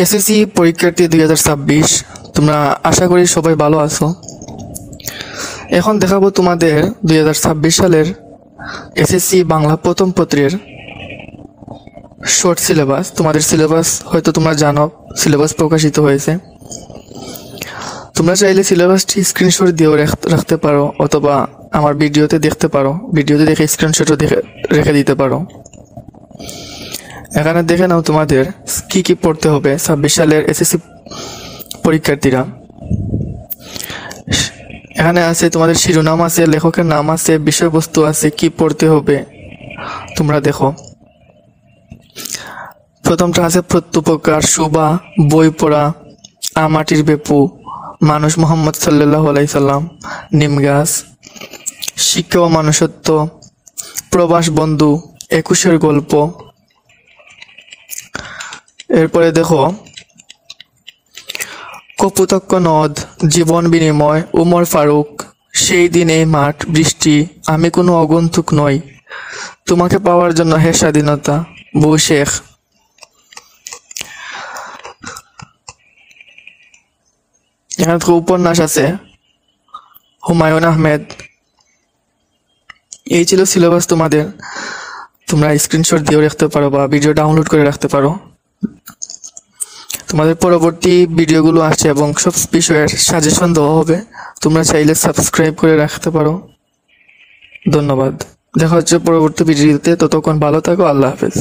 SSC পরীক্ষার্থী 2026, তোমরা আশা করি সবাই ভালো আছো। এখন দেখাবো তোমাদের 2026 সালের এসএসসি বাংলা প্রথম পত্রের শর্ট সিলেবাস। তোমাদের সিলেবাস হয়তো তোমরা জানো, সিলেবাস প্রকাশিত হয়েছে। তোমরা চাইলে সিলেবাসটি স্ক্রিনশট দিয়েও রাখতে পারো, অথবা আমার ভিডিওতে দেখতে পারো, ভিডিওতে দেখে স্ক্রিনশটও রেখে দিতে পারো। এখানে দেখে নাও তোমাদের কি কি পড়তে হবে 26 সালের এসএসসি পরীক্ষার্থীরা। এখানে আছে তোমাদের শিরোনাম আছে, লেখকের নাম আছে, বিষয়বস্তু আছে, কি পড়তে হবে তোমরা দেখো। প্রথমটা আছে প্রত্যুপকার, শোভা, বই পড়া, মাটির বেপু, মানুষ মোহাম্মদ সাল্লাল্লাহু আলাইহি সাল্লাম, নিম গাছ, শিক্ষা ও মানুষত্ব, প্রবাস বন্ধু, 21-এর গল্প। এরপরে দেখো কপোতাক্ষ নদ, জীবন বিনিময়, উমর ফারুক, সেই দিন এই মাঠ, বৃষ্টি, আমি কোনো অগন্তুক নই, তোমাকে পাওয়ার জন্য হে স্বাধীনতা, বউ শেখ। এখানে উপন্যাস আছে, হুমায়ুন আহমেদ। এই ছিল সিলেবাস তোমাদের। তোমরা স্ক্রিনশট দিয়েও রাখতে পারো বা ভিডিও ডাউনলোড করে রাখতে পারো। তোমাদের পরবর্তী ভিডিওগুলো আসছে এবং সব বিষয়ের সাজেশন দেওয়া হবে। তোমরা চাইলে সাবস্ক্রাইব করে রাখতে পারো। ধন্যবাদ। দেখা হচ্ছে পরবর্তী ভিডিওতে। ততক্ষণ ভালো থাকো। আল্লাহ হাফেজ।